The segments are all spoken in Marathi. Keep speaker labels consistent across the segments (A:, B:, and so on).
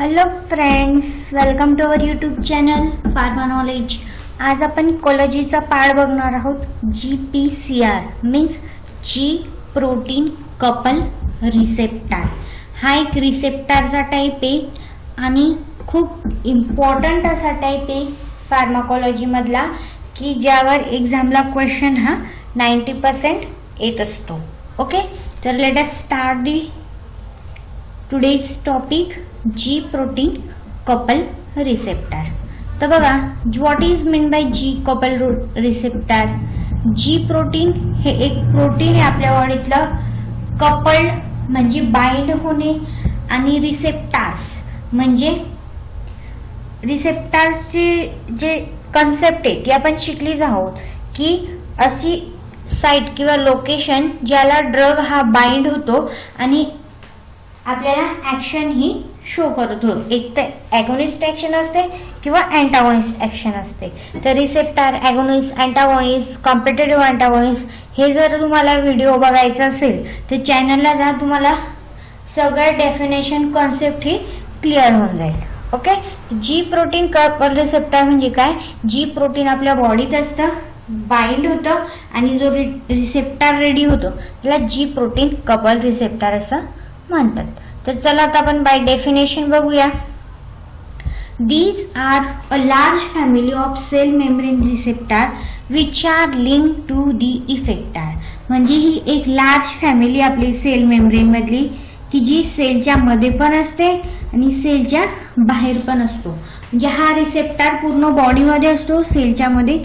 A: Hello friends, welcome to our YouTube channel pharma knowledge. आज आपण इकोलॉजीचा पार्ट बघणार आहोत. GPCR means G protein couple receptor. हा एक रिसेप्टरचा टाईप आहे आणि खूप इम्पॉर्टंट असा टाईप आहे फार्माकोलॉजी मधला की ज्यावर एक्झामला क्वेश्चन हा 90% येत असतो. ओके, तर let us start the today's topic G protein couple receptor. तर बघा, what is mean by G couple receptor? G protein हे एक प्रोटीन आहे आपल्या बॉडीतलं. कपल्ड म्हणजे बाइंड होणे आणि रिसेप्टर्स म्हणजे रिसेप्टर्सचे जे कन्सेप्ट आहे ती आपण शिकलीच आहोत की अशी साइट किंवा लोकेशन ज्याला ड्रग हा बाइंड होतो आणि आपल्याला ऍक्शन ही शो करतो. एक तर ॲगोनिस्ट ऍक्शन असते किंवा अँटागोनिस्ट ऍक्शन असते. तर receptor, agonist, antagonist, competitive antagonist हे जर तुम्हाला व्हिडिओ बघायचा असेल तर चॅनलला जा, तुम्हाला सगळं डेफिनेशन कॉन्सेप्ट ही क्लिअर होऊन जाईल. Okay, G protein couple receptor म्हणजे काय? जी प्रोटीन आपल्या बॉडीत असतं, बाइंड होतं आणि जो रिसेप्टर रेडी होतो त्याला जी प्रोटीन कपल रिसेप्टर असं म्हणतात. तर चला आता आपण बाय डेफिनेशन बघूया. These are a large family of cell membrane receptor which are linked to the effector. म्हणजे ही एक लार्ज फॅमिली आपली सेल मेम्ब्रेन मधली की जी सेलच्या मध्ये पण असते आणि सेलच्या बाहेर पण असतो. म्हणजे हा रिसेप्टर पूर्ण बॉडी मध्ये असतो, सेलच्या मध्ये,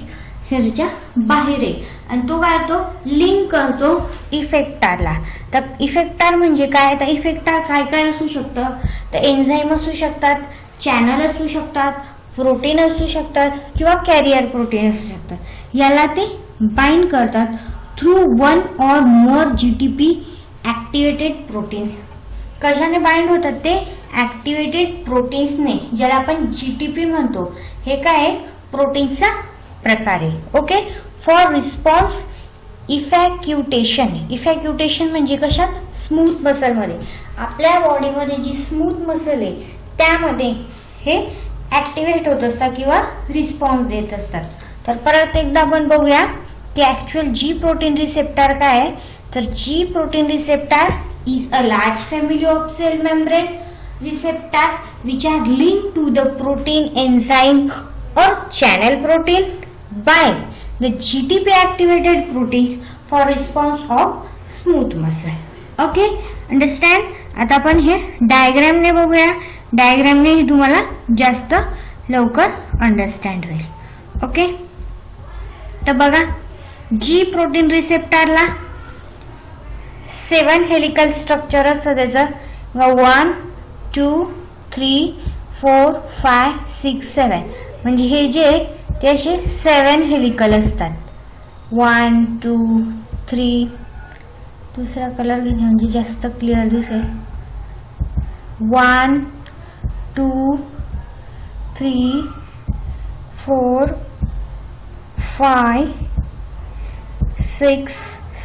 A: सेलच्या बाहेर आहे आणि तो काय तो लिंक करतो इफेक्टरला. तर इफेक्टर म्हणजे काय? तर इफेक्टर काय काय असू शकतं? तर एन्झाईम असू शकतात, चॅनल असू शकतात, प्रोटीन असू शकतात किंवा कॅरियर प्रोटीन असू शकतात. याला ते बाइंड करतात थ्रू वन और मोर GTP ऍक्टिव्हेटेड प्रोटीन्स. कशाने बाइंड होतात ते? ऍक्टिव्हेटेड प्रोटीन्सने, ज्याला आपण GTP म्हणतो. हे काय? प्रोटीनचा प्रकार आहे. Okay, for response effectuation. Effectuation म्हणजे कशात? स्मूथ मसल मध्ये. आपल्या बॉडीमध्ये जी स्मूथ मसल आहे त्यामध्ये हे ऍक्टिव्हेट होत असतात किंवा रिस्पॉन्स देत असतात. तर परत एकदा आपण बघूया की ऍक्च्युअल जी प्रोटीन रिसेप्टर काय आहे. तर G protein receptor is a large family of cell membrane receptor which are linked to the protein enzyme or channel protein by the GTP activated proteins for response of smooth muscle. Okay, understand? आता आपण हे डायग्राम ने बघूया. डायग्राम ने तुम्हाला जास्त लवकर अंडरस्टँड होईल. ओके, तर बघा, जी प्रोटीन रिसेप्टरला 7 हेलिकल स्ट्रक्चर असतं त्याचं. 1 2 3 4 5 6 7 म्हणजे हे जे ते असे 7 हेलिकल असतात. 1 2 3, दुसरा कलर घेणे म्हणजे जास्त क्लिअर दिसेल. 1 2 3 4 5 6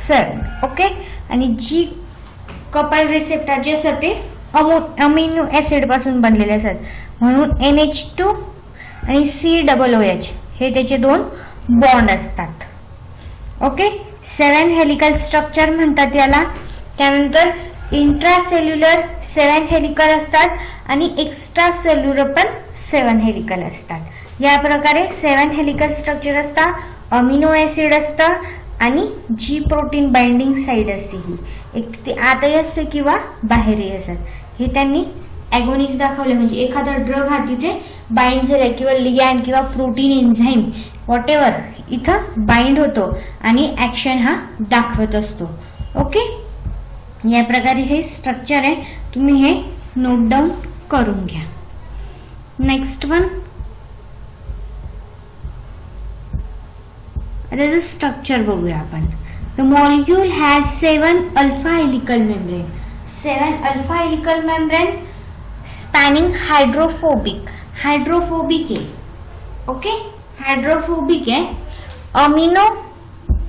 A: 7. ओके, आणि जी कपल रिसेप्टर जे असतात ते अमिनो ऍसिड पासून बनलेले असतात म्हणून NH2 आणि COOH हे त्याचे 2 बॉन्ड असतात. ओके, 7 हेलिकल स्ट्रक्चर म्हणतात याला. त्यानंतर इंट्रासेल्युलर 7 हेलिकल असतात आणि एक्स्ट्रा सेल्युलर पण 7 हेलिकल असतात. या प्रकारे 7 हेलिकल स्ट्रक्चर असतात, अमिनो ऍसिड असतं आणि जी प्रोटीन बाइंडिंग साइड असते. ही एक ते आतही असते किंवा बाहेरही असतात. हे त्यांनी ॲगोनिस्ट दाखवले म्हणजे एखादा ड्रग हा तिथे बाइंड झाला किंवा लिगॅंड किंवा प्रोटीन एन्झाइम व्हॉटेवर इथं बाइंड होतो आणि ऍक्शन हा दाखवत असतो. ओके, या प्रकारे हे स्ट्रक्चर आहे. तुम्ही हे नोट डाऊन करून घ्या. नेक्स्ट वन, आता स्ट्रक्चर बघूया आपण. The molecule has 7 alpha helical membrane. 7 alpha helical membrane spanning hydrophobic. Hydrophobic आहे. ओके, हायड्रोफोबिक आहे. Amino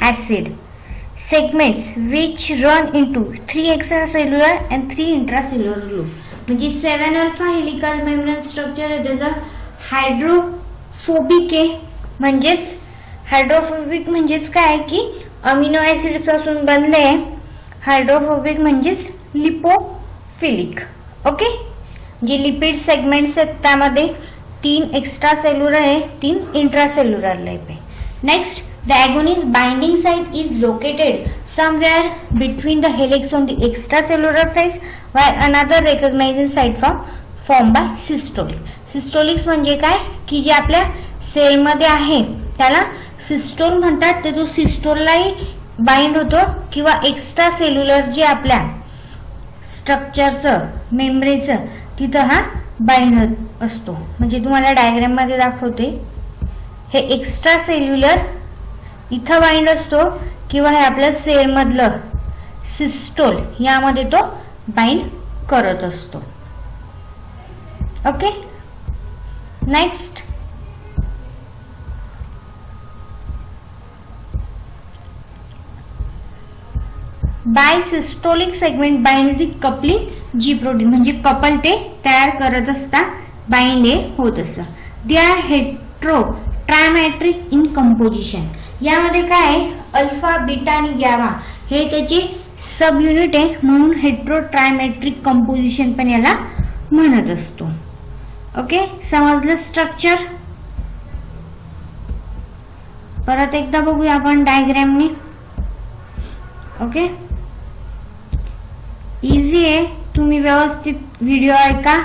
A: acid segments which run into 3 extracellular and 3 intracellular loop. म्हणजे 7 अल्फा हेलिकल मेम्ब्रेन स्ट्रक्चर आहे त्याचं हायड्रोफोबिक आहे. म्हणजेच हायड्रोफोबिक म्हणजेच काय की अमिनो ऍसिड पासून बनले. हायड्रोफोबिक म्हणजेच लिपोफिलिक. ओके, जे लिपिड सेगमेंट्स आहेत त्यामध्ये 3 एक्स्ट्रा सेल्युलर आहे, 3 इंट्रासेल्युलर लाईफ आहे. Next, the agonist binding site is located somewhere between the helix on the extracellular phase while another recognizing site formed by systolic. Systolics म्हणजे काय की जे आपल्या सेल मध्ये आहे त्याला सिस्टोल म्हणतात. तर तो सिस्टोललाही बाइंड होतो किंवा एक्स्ट्रा सेल्युलर जे आपल्या स्ट्रक्चरचं मेम्ब्रेनचं तिथं हा बाइंड असतो. म्हणजे तुम्हाला डायग्राम मध्ये दाखवते. हे एक्स्ट्रा सेल्युलर इथं बाइंड असतो किंवा हे आपल्या सेल मधलं सिस्टोल यामध्ये तो बाइंड करत असतो. ओके, नेक्स्ट, बायसिस्टोलिक segment bind the coupling G protein म्हणजे कपल ते तयार करत असता बाइंड हे होत असतं. They are heterotrimeric in composition. यामध्ये काय अल्फा बीटा आणि गॅमा हे त्याचे सब युनिट आहे म्हणून हेट्रो ट्रायमॅट्रिक कंपोजिशन पण याला म्हणत असतो. ओके, समजलं स्ट्रक्चर. परत एकदा बघूया आपण डायग्रामने. ओके, इझी आहे. तुम्ही व्यवस्थित व्हिडिओ ऐका,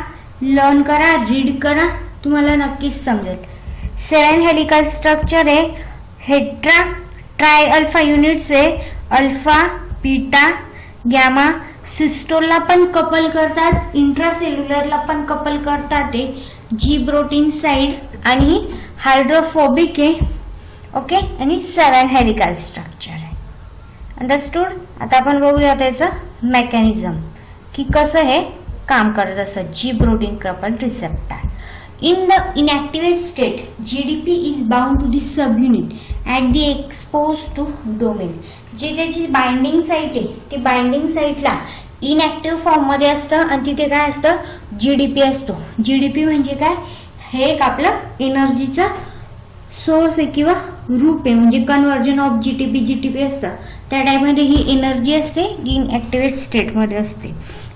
A: लर्न करा, रीड करा, तुम्हाला नक्कीच समजेल. 7 हेलिकल स्ट्रक्चर आहे. हेट्रा ट्राय अल्फा युनिट्स आहे. अल्फा बीटा गॅमा सिस्टोलला पण कपल करतात, इंट्रासेल्युलरला पण कपल करतात. ते जी प्रोटीन साइड आणि हायड्रोफोबिक आहे. ओके, आणि 7 हेलिकल स्ट्रक्चर आहे. अंडरस्टूड. आता आपण बघूया त्याचं मेकॅनिझम की कसं हे काम करत असं G protein couple receptor. In the inactivate state, GDP is bound to the subunit at the exposed to domain. जे त्याची बाइंडिंग साइट आहे ती बाइंडिंग साइटला इनएक्टिव्ह फॉर्म मध्ये असतं आणि तिथे काय असतं जीडीपी असतो. जीडीपी म्हणजे काय, हे एक आपलं एनर्जीचा सोर्स आहे किंवा रूप आहे. म्हणजे कन्व्हर्जन ऑफ जीटीपी असतं. त्या टाइपमध्ये ही एनर्जी असते इनएक्टिवेट स्टेट मध्ये असते.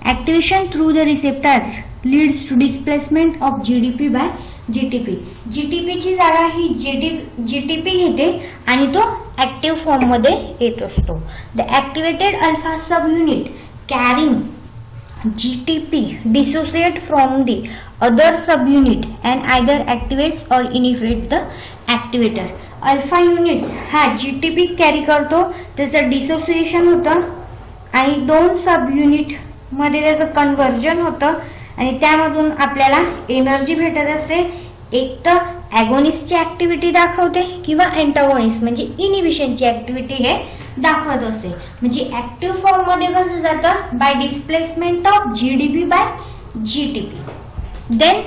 A: Activation through the receptor leads to displacement of GDP by GTP. जीटीपीची जागा ही जीटीपी घेते आणि तो ऍक्टिव्ह फॉर्म मध्ये येत असतो. The activated alpha subunit carrying GTP dissociate from the other subunit and either activates or inhibit the activator. Alpha units हा जीटीपी कॅरी करतो, त्याचं डिसोसिएशन होतं आणि 2 सब युनिट मध्ये त्याचं कन्व्हर्जन होतं आणि त्यामधून आपल्याला एनर्जी भेटत असते. एक तर ॲगोनिस्टची ऍक्टिव्हिटी दाखवते किंवा अँटागोनिस्ट म्हणजे इनिबिशनची ऍक्टिव्हिटी हे दाखवत असते. म्हणजे ऍक्टिव्ह फॉर्म मध्ये कसं जातं by displacement of GDP by GTP. Then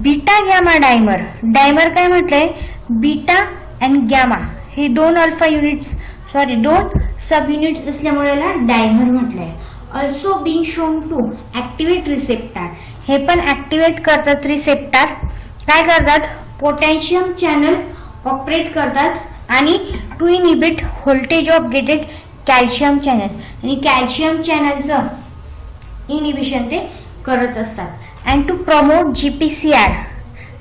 A: beta gamma dimer. Dimer काय म्हटलंय, बीटा अँड गॅमा हे 2 अल्फा युनिट्स 2 सब युनिट्स असल्यामुळे याला डायमर म्हटलंय. Also being shown to activate receptor. हे पण ऍक्टिव्हेट करतात रिसेप्टर. काय करतात, पोटॅशियम चॅनल ऑपरेट करतात आणि to inhibit voltage of gated calcium channel. आणि कॅल्शियम चॅनलचं इनहिबिशन ते करत असतात. And to promote GPCR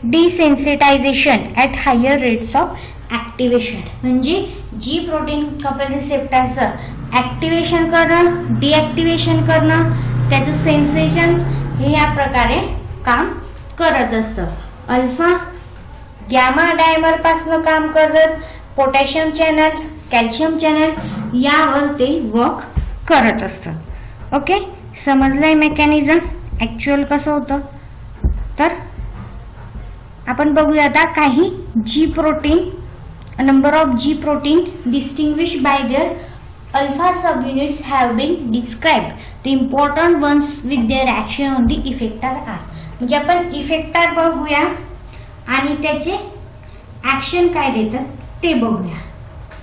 A: desensitization at higher rates of activation. म्हणजे जी प्रोटीन कपल रिसेप्टरचं ऍक्टिव्हेशन करणं, डिऍक्टिव्हेशन करणं, त्याचं सेन्सेशन हे या प्रकारे काम करत असतं. अल्फा गॅमा डायमर पासून काम करत, पोटॅशियम चॅनल कॅल्शियम चॅनल यावर ते वर्क करत असतात. ओके, समजलंय मेकॅनिझम ऍक्च्युअल कसं होतं. तर आपण बघूया आता काही G protein, number of G protein distinguished by their alpha subunits have been described. The important ones with their action on the effector are. म्हणजे आपण इफेक्टर बघूया आणि त्याचे ऍक्शन काय देतात ते बघूया.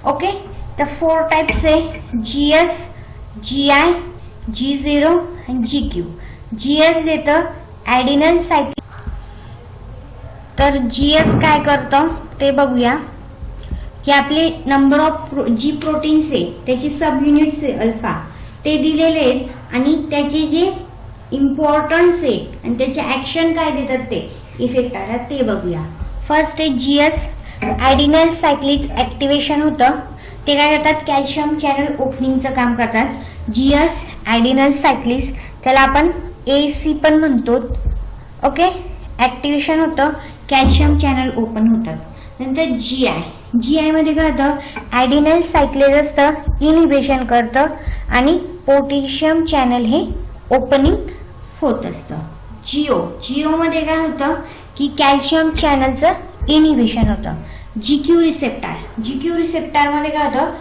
A: ओके, तर 4 टाइप्स आहे, GS, GI, G0 आणि GQ. जीएस देतं ॲडिनल सायक्लिक. तर जीएस काय करतं ते बघूया की आपले नंबर ऑफ जी प्रोटीन्स आहे त्याची सब युनिट्स आहे अल्फा ते दिलेले आहेत आणि त्याचे जे इम्पॉर्टन्स आहे आणि त्याचे ऍक्शन काय देतात ते इफेक्ट आला ते बघूया. फर्स्ट आहे जीएस ॲडिनल सायक्लिक ऍक्टिव्हेशन होतं. ते काय करतात कॅल्शियम चॅनल ओपनिंगचं काम करतात. जीएस ॲडिनल सायक्लिक त्याला आपण एसी पण म्हणतो. ओके ऍक्टिव्हेशन होतं कॅल्शियम चॅनल ओपन होतात. नंतर जीआय मध्ये काय होतं ॲडिनल सायक्लेज असतं इनिबिशन करतं आणि पोटॅशियम चॅनल हे ओपनिंग होत असतं. जिओ मध्ये काय होतं की कॅल्शियम चॅनलचं इनिबिशन होतं. जीक्यू रिसेप्टर मध्ये काय होतं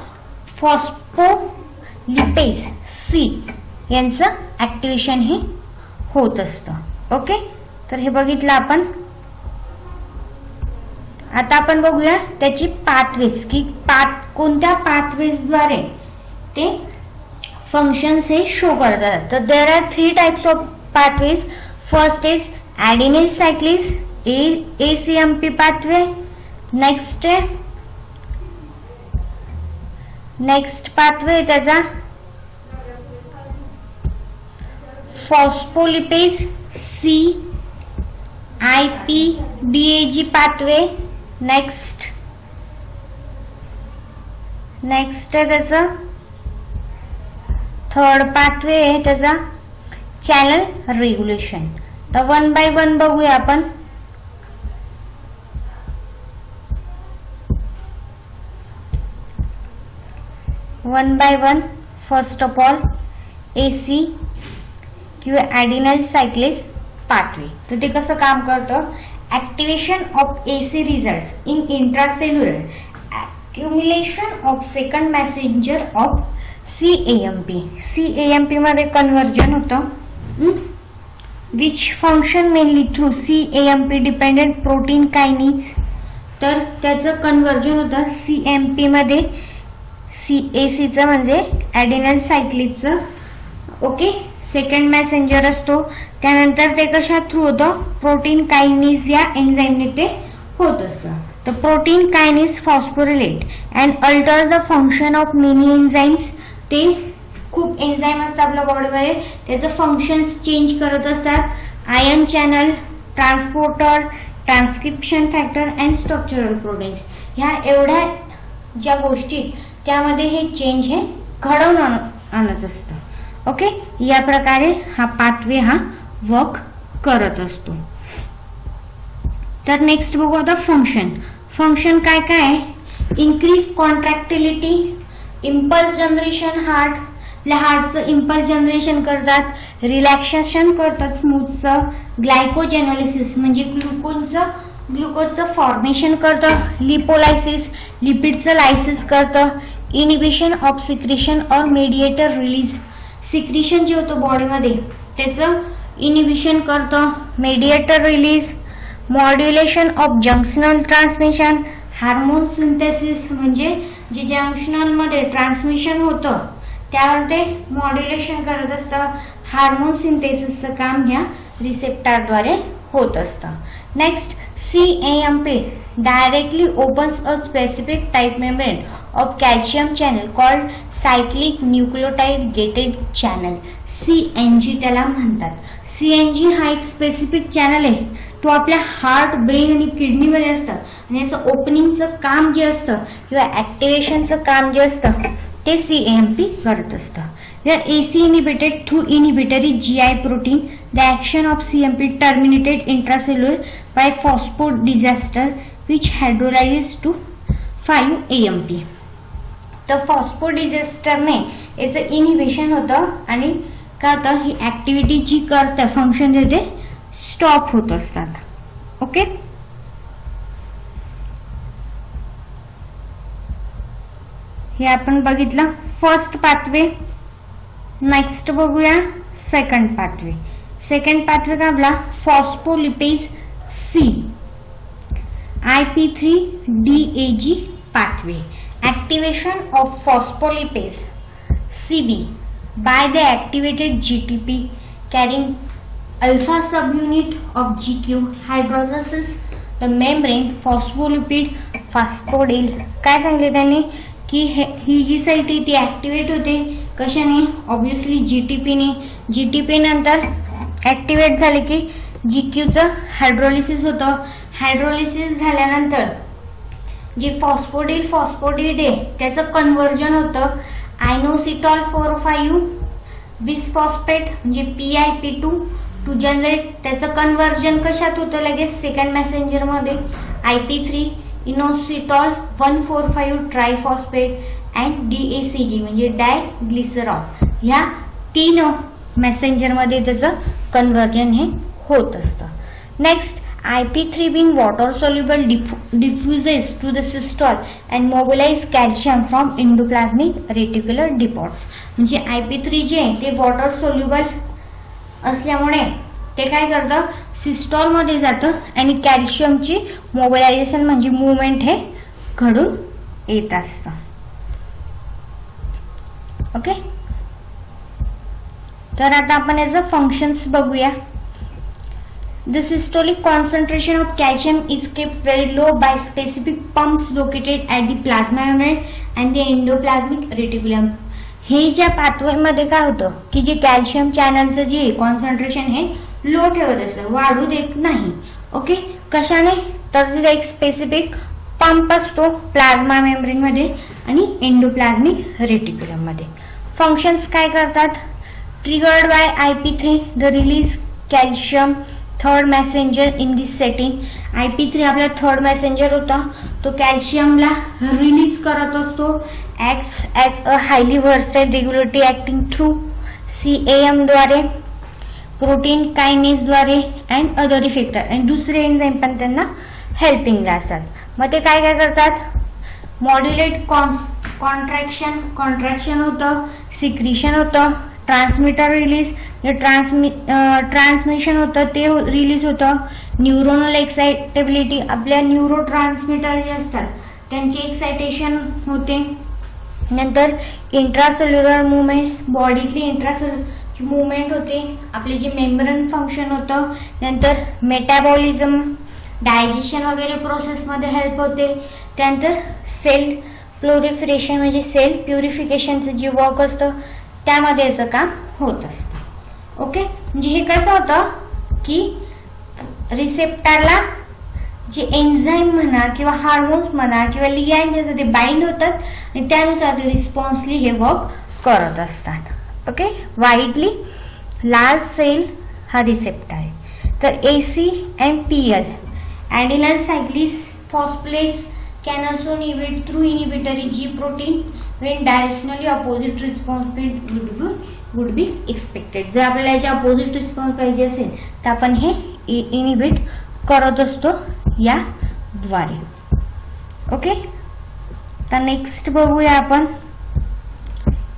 A: फॉस्फोलिपेज सी यांचं ऍक्टिव्हेशन हे होत असतं. ओके तर हे बघितलं आपण. आता आपण बघूया त्याची पाथवेज की कोणत्या पाथवेज द्वारे ते फंक्शन्स हे शो करतात. तर there are 3 types of pathways. First is adenylyl cyclase ACMP pathway. Next pathway त्याचा फॉस्फोलिपेज CIPDAG पाथवे. नेक्स्ट त्याचा थर्ड पाथवे आहे त्याचा चॅनल रेग्युलेशन. तर 1 by 1 बघूया आपण. फर्स्ट ऑफ ऑल AC किंवा ॲडिनल सायक्लिस पाथवे. तर ते कसं काम करतं activation of AC results in intracellular accumulation of second messenger of CAMP मध्ये कन्वर्जन होतं which function mainly through CAMP dependent protein kinase. तर त्याचं कन्वर्जन होतं CAMP मध्ये ACचं म्हणजे ॲडिनल सायक्लिकचं. ओके सेकंड मेसेंजर असतो. त्यानंतर ते कशा थ्रू होतं प्रोटीन कायनेज या एन्झाईमने ते होत असतं. तर protein kinase phosphorylate and alter the function of many enzymes. ते खूप एन्झाईम असतात आपल्या बॉडीमध्ये त्याचं फंक्शन्स चेंज करत असतात. Ion channel transporter transcription factor and structural proteins ह्या एवढ्या ज्या गोष्टी त्यामध्ये हे चेंज हे घडवून आणत असतं. ओके या प्रकारे हा पाथवे हा वर्क करत असतो. तर नेक्स्ट बघू आता फंक्शन काय काय इन्क्रीज कॉन्ट्रॅक्टिलिटी इम्पल्स जनरेशन हार्टचं इम्पल्स जनरेशन करतात. रिलॅक्सेशन करतात स्मूथचं. ग्लायकोजेनोलिसिस म्हणजे ग्लुकोजचं फॉर्मेशन करतं. लिपोलायसिस लिपिडचं लायसिस करतं. इनिबिशन ऑफ सिक्रिशन और मेडिएटर रिलीज सिक्रिशन जे होतं बॉडीमध्ये त्याचं इनिबिशन करतं. Mediator release modulation of junctional transmission hormone synthesis म्हणजे जे जंक्शनल मध्ये ट्रान्समिशन होतं त्यावर ते मॉड्युलेशन करत असतं. हार्मोन सिंथेसिसचं काम ह्या रिसेप्टरद्वारे होत असतं. Next CAMP directly opens a specific type membrane of calcium channel called cyclic nucleotide gated channel CNG त्याला म्हणतात. CNG हा एक स्पेसिफिक चॅनल आहे. तो आपल्या हार्ट ब्रेन आणि किडनी मध्ये असतं आणि याचं ओपनिंगचं काम जे असतं किंवा ऍक्टिव्हेशनचं काम जे असतं ते CAMP करत असतं. AC inhibited through inhibitory GI protein. The action of CAMP terminated intracellular by phosphodiester which hydrolyzes to 5-AMP. तर फॉस्फोडिजेस्टरने याचं इनिबिशन होतं आणि काय होतं ही ऍक्टिव्हिटी जी करते फंक्शन जे ते स्टॉप होत असतात. ओके हे आपण बघितलं फर्स्ट पाथवे. नेक्स्ट बघूया सेकंड पाथवे का आपला फॉस्फोलिपेज C IP3DAG pathway. Activation of phospholipase CB by the activated GTP carrying alpha subunit of GQ hydrolysis the membrane phospholipid phosphodil. काय सांगितले त्यांनी की ही जी साइट आहे ती ऍक्टिव्हेट होते कशाने, ऑब्विसली जीटीपी ने. जीटीपी नंतर ऍक्टिव्हेट झाले की जीक्यूचं हायड्रोलिसिस होतं. हायड्रोलिसिस झाल्यानंतर जे फॉस्फोडिल आहे त्याचं कन्व्हर्जन होतं आयनोसिटॉल 4,5 बिसफॉस्फेट म्हणजे PiP2 टू जनरेट. त्याचं कन्व्हर्जन कशात होतं लगेच सेकंड मेसेंजर मध्ये IP3 inositol 1,4,5 triphosphate and DACG म्हणजे डायग्लिसरॉल. ह्या 3 मेसेंजर मध्ये त्याचं कन्व्हर्जन हे होत असतं. Next IP3 being water soluble diffuses to the systole and mobilize calcium from endoplasmic reticular depots. म्हणजे IP3 जे आहे ते वॉटर सोल्युबल असल्यामुळे ते काय करतं सिस्टॉल मध्ये जातं आणि कॅल्शियमची मोबिलायझेशन म्हणजे मुवमेंट हे घडून येत असतं. ओके, तर आता आपण याचं फंक्शन्स बघूया. The systolic concentration of calcium is kept very low by specific pumps located at the plasma unit and the endoplasmic reticulum. हे ज्या पाथवे मध्ये काय होतं की जे कॅल्शियम चॅनलचं जे कॉन्सन्ट्रेशन हे लो ठेवत असतं, वाढू देत नाही. ओके, कशाने, तर एक स्पेसिफिक पंप असतो प्लाझ्मा मेम्ब्रेन मध्ये आणि एंडोप्लाझमिक रेटिक्युलम मध्ये. फंक्शन्स काय करतात, triggered by IP3 the release calcium third messenger in this setting. IP3 आपला थर्ड मेसेंजर होता, तो कॅल्शियमला रिलीज करत असतो. Acts as a highly versatile regulatory acting through CAM द्वारे, प्रोटीन कायनेस द्वारे अँड अदर इफेक्टर. आणि दुसरे एन्झाईम पण त्यांना हेल्पिंगला असतात. मग ते काय काय करतात, मॉड्युलेट कॉन्ट्रॅक्शन होतं, सिक्रिशन होतं, ट्रान्समिटर रिलीज ट्रान्समिशन होतं ते रिलीज होतं, न्यूरोनल एक्साइटेबिलिटी आपल्या न्यूरो ट्रान्समिटर जे असतात त्यांची एक्साइटेशन होते. नंतर इंट्रासेल्युलर मुवमेंट्स, बॉडीतली इंट्रासेल्युलर मुवमेंट होते, आपले जे मेम्ब्रेन फंक्शन होतं. नंतर मेटाबॉलिझम, डायजेशन वगैरे प्रोसेस मध्ये हेल्प होते. त्यानंतर सेल प्लोरिफरेशन म्हणजे सेल प्युरिफिकेशनचं जे वर्क असतं त्यामध्ये असं काम होत असतं. ओके, म्हणजे हे कसं होतं की रिसेप्टरला जे एन्झाईम म्हणा किंवा हार्मोन्स म्हणा किंवा लिगँड जे ते बाइंड होतात आणि त्यानुसार ते रिस्पॉन्सली हे वर्क करत असतात. ओके, वाईडली लार्ज सेल हा रिसेप्टर आहे. तर ACMPL adenylyl cyclase phosphatase can also inhibit through inhibitory G protein when directionally opposite response would be expected. जर आपल्याला याच्या अपोजिट रिस्पॉन्स पाहिजे असेल तर आपण हे इनिबिट करत असतो या द्वारे. ओके, तर नेक्स्ट बघूया आपण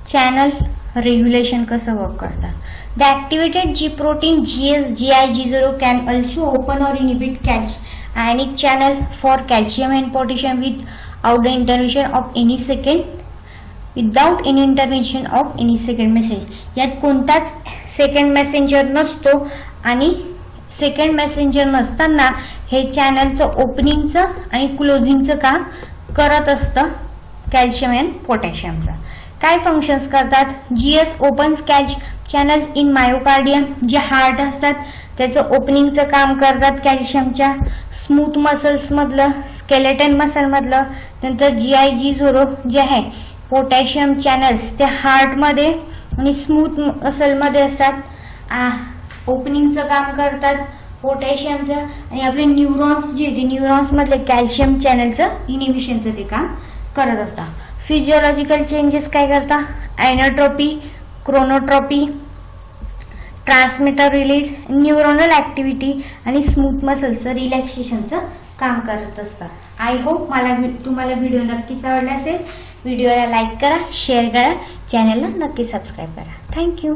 A: चॅनल रेग्युलेशन कसं वर्क करतात. The activated G protein GS-GI-G0 can also open or inhibit ionic channel for calcium and potassium without the intervention of any second messenger. यात कोणताच सेकंड मेसेंजर नसतो आणि सेकंड मेसेंजर नसताना हे चॅनलचं ओपनिंगचं आणि क्लोजिंगचं काम करत असतं कॅल्शियम अँड पोटॅशियमचं. काय फंक्शन्स करतात, GS opens calcium channels in myocardium, जे हार्ट असतात त्याचं ओपनिंगचं काम करतात कॅल्शियमच्या. स्मूथ मसल्स मधलं, स्केलेटन मसल मधलं. नंतर GI-G0 जे आहे पोटॅशियम चॅनल्स ते हार्ट मध्ये आणि स्मूथ मसल मध्ये असतात, ओपनिंगचं काम करतात पोटॅशियमचं. आणि आपले न्यूरॉन्स जे ते न्यूरॉन्स मधले कॅल्शियम चॅनलचं इनिबिशनचं ते काम करत असतात. फिजिओलॉजिकल चेंजेस काय करतात, एनोट्रोपी, क्रोनोट्रोपी, ट्रान्समिटर रिलीज, न्यूरोनल ऍक्टिव्हिटी आणि स्मूथ मसलचं रिलॅक्सेशनचं काम करत असतात. आय होप तुम्हाला व्हिडिओ नक्कीच आवडला असेल. व्हिडिओला लाईक करा, शेअर करा, चॅनलला नक्की सबस्क्राईब करा. थँक्यू.